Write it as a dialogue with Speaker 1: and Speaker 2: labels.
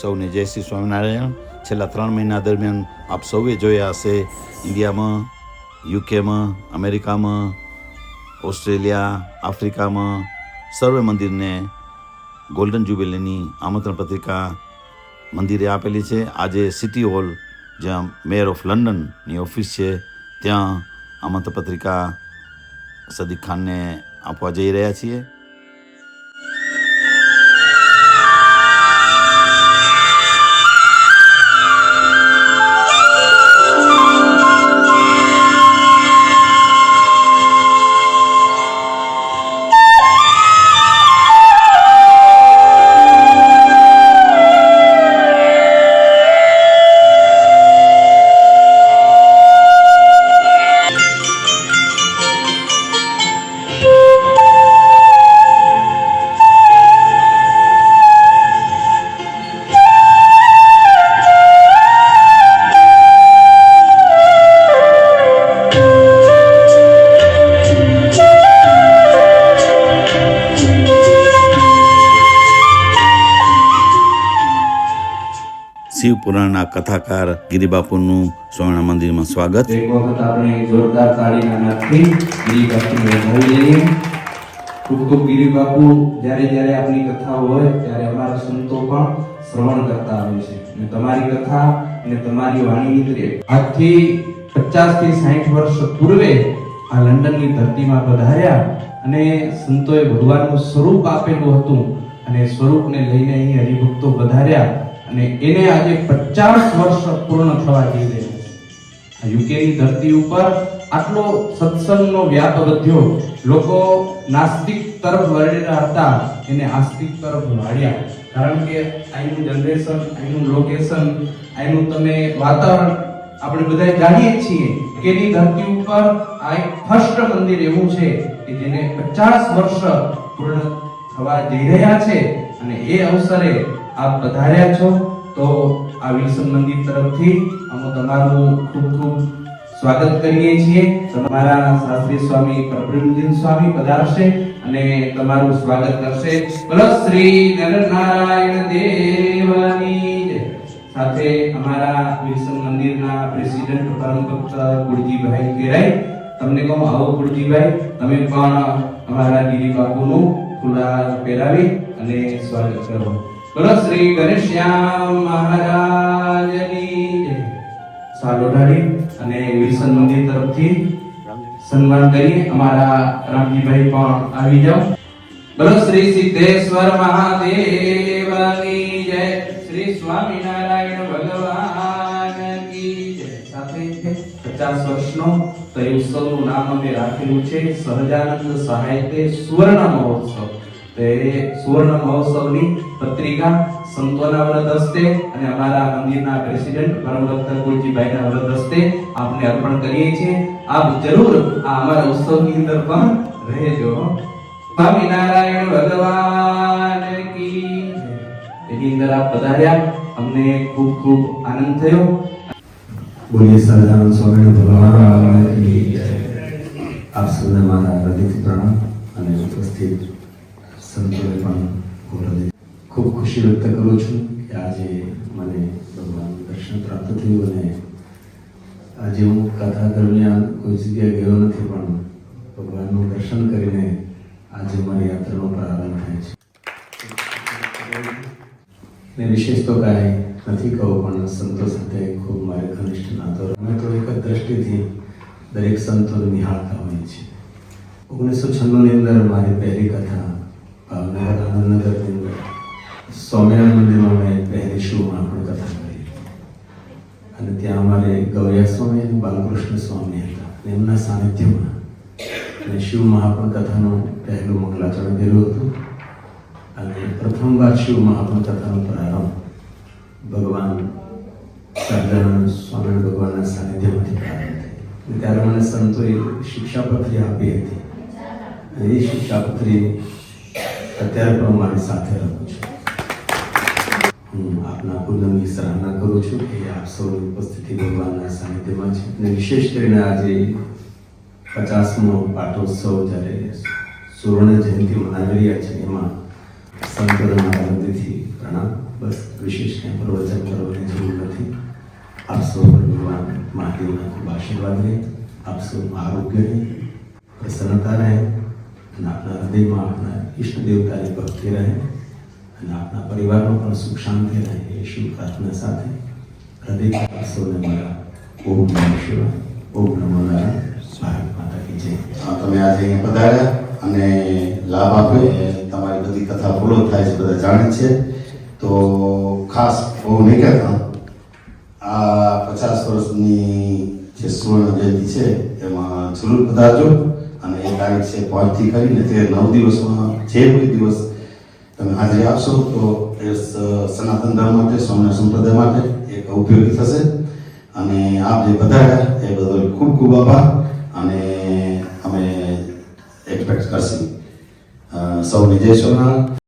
Speaker 1: સૌને જય શ્રી સ્વામિનારાયણ. છેલ્લા 3 મહિના દરમિયાન આપ સૌએ જોયા હશે, ઇન્ડિયામાં, યુકેમાં, અમેરિકામાં, ઓસ્ટ્રેલિયા, આફ્રિકામાં સર્વે મંદિરને ગોલ્ડન જ્યુબિલીની આમંત્રણ પત્રિકા મંદિરે આપેલી છે. આજે સિટી હોલ, જ્યાં મેયર ઓફ લંડનની ઓફિસ છે, ત્યાં આમંત્રણ પત્રિકા સદીક ખાનને આપવા જઈ રહ્યા છીએ. શિવ પુરાણના કથાકાર ગિરિબાપુનું સ્વામિનારાયણ મંદિરમાં સ્વાગત.
Speaker 2: એક વખત આપણે જોરદાર તાળીના નાદથી ગિરિબાપુને વધાવી લઈએ. ખૂબ ખૂબ ગિરિબાપુ, જ્યારે આપની કથાઓ હોય ત્યારે અમારા સંતો પણ શ્રવણ કરતા હોય છે અને તમારી કથા અને તમારી વાણી નીકળે. આજથી 50 થી 60 વર્ષ પૂર્વે આ લંડનની ધરતીમાં પધાર્યા અને સંતોએ ભગવાનનું સ્વરૂપ આપેલું હતું અને સ્વરૂપને લઈને અહીં હરિભક્તો પધાર્યા અને એને આજે 50 વર્ષ પૂર્ણ થવા જઈ રહ્યા છે. યુકેની ધરતી ઉપર આટલો સત્સંગનો વ્યાપ વધ્યો. લોકો નાસ્તિક તરફ વળેલા હતા, એને આસ્તિક તરફ વાળ્યા. કારણ કે અહીંનું જનરેશન, અહીંનું લોકેશન, અહીંનું તમે વાતાવરણ આપણે બધા જાણીએ છીએ. યુકેની ધરતી ઉપર આ એક ફર્સ્ટ મંદિર એવું છે કે જેને 50 વર્ષ પૂર્ણ થવા જઈ રહ્યા છે અને એ અવસરે આપ પધાર્યા છો. તો આ વિલ્સન મંદિર તરફથી અમે તમારું ખૂબ ખૂબ સ્વાગત કરીએ છીએ. તમારા શાસ્ત્રી સ્વામી પરબ્રહ્મજીન સ્વામી પધારશે અને તમારું સ્વાગત કરશે. બોલો શ્રી નરનારાયણ દેવની જય. સાથે અમારા વિલ્સન મંદિરના પ્રેસિડેન્ટ પરમ ભક્ત ગુરજીભાઈ કેરાઈ, તમને કહું, આવો ગુરજીભાઈ, તમે પણ અમારા ગિરિબાપુનું ફુલાર પહેરાવી અને સ્વાગત કરો. બોલો શ્રી ગણેશ્યામ મહારાજની જય. સાલોડાડી અને વિલ્સન મંદિર તરફથી સન્માન કરી અમારા રામજીભાઈ પણ આવી જાઓ. બોલો શ્રી સિદ્ધેશ્વર મહાદેવની જય. શ્રી સ્વામિનારાયણ ભગવાન કી જય. સાથે 50 વર્ષનો તો એ ઉત્સવનું નામ અમે રાખેલું છે સહજાનંદ સાહિત્ય સુવર્ણ મહોત્સવ. તે સુવર્ણ મહોત્સવની પત્રિકા સંતોના વ્રત હસ્તે અને અમારા મંદિરના પ્રેસિડેન્ટ પરમ ભક્ત ગુરજીભાઈના વ્રત હસ્તે આપને અર્પણ કરીએ છીએ. આપ જરૂર આ અમારા ઉત્સવની અંદર પણ રહેજો. સ્વામિનારાયણ ભગવાન કી જય. એની અંદર આપ પધાર્યા, અમને ખૂબ ખૂબ આનંદ થયો.
Speaker 3: બોલીએ સહજાનંદ સ્વામી ભગવાન કી જય. આપ સૌને મારા હૃદયથી પ્રણામ અને ઉપસ્થિત સંતોને પણ ખૂબ ખુશી વ્યક્ત કરું છું કે આજે મને ભગવાનનું દર્શન પ્રાપ્ત થયું અને આજે હું કથા દરમિયાન કોઈ જગ્યાએ ગયો નથી, પણ ભગવાનનું દર્શન કરીને આજે મારી યાત્રાનો પ્રારંભ થાય છે. ને વિશેષ તો કાંઈ નથી કહું, પણ સંતો સાથે ખૂબ મારે ઘનિષ્ઠ નાતો. અમે તો એક જ દ્રષ્ટિથી દરેક સંતોને નિહાળતા હોઈએ છીએ. 1996ની અંદર મારી પહેલી કથા ભાવનગર આનંદનગરની અંદર સ્વામિનારાયણ મંદિરમાં મેં પહેલી શિવમાં પણ કથા કરી અને ત્યાં અમારે ગૌરિયા સ્વામી અને બાલકૃષ્ણ સ્વામી હતા અને એમના સાનિધ્યમાં અને શિવમાં પણ કથાનું પહેલું મંગલાચરણ કર્યું હતું. અને પ્રથમવાર શિવમાં પણ કથાનો પ્રારંભ ભગવાન સહજાનંદ સ્વામી ભગવાનના સાનિધ્યમાંથી પ્રારંભ થયો. ત્યારે મને સંતોએ શિક્ષાપત્રી આપી હતી અને એ શિક્ષાપત્રી અત્યારે પણ મારી સાથે રહું છું. હું આપના પૂર્ણની સરાહના કરું છું કે આપ સૌની ઉપસ્થિતિ ભગવાનના સાનિધ્યમાં છે અને વિશેષ કરીને આજે 50મો પાટોત્સવ જ્યારે સુવર્ણ જયંતિ મનાવી રહ્યા છે એમાં સંતોને મારા હૃદયથી પ્રણામ. બસ વિશેષ કંઈ પ્રવચન કરવાની જરૂર નથી. આપ સૌ પર ભગવાન મહાદેવના ખૂબ આશીર્વાદ રહે, આપ સૌ આરોગ્ય રહે, પ્રસન્નતા રહે, અને આપના હૃદયમાં આપના ઈષ્ટ દેવતાની ભક્તિ રહે, અને આપના પરિવારનો પણ સુખ શાંતિ રહે એ શુભ પ્રાર્થના સાથે હૃદયથી આપ સૌને મારા ઓમ નમઃ શિવાય, ઓમ નમો નારાયણ, ભારત માતા કી જય.
Speaker 1: તમે આજે અહીંયા પધાર્યા અને લાભ આપ્યો. તમારી બધી કથા ફોલો થાય છે, બધા જાણે છે. તો ખાસ બહુ નહીં કહેતા, આ 50 વર્ષની જે સુવર્ણ જયંતિ છે એમાં જરૂર પધારજો. અને એ તારીખ છે 5 થી કરીને તે 9 દિવસમાં જે કોઈ દિવસ તમે હાજરી આપશો તો એ સનાતન ધર્મ માટે, સ્વામિનારાયણ સંપ્રદાય માટે એક ઉપયોગી થશે. અને આપ જે પધાર્યા એ બદલ ખૂબ ખૂબ આભાર. અને અમે એક્સપેક્ટ કરશું. સૌને જય સ્વામિનારાયણ.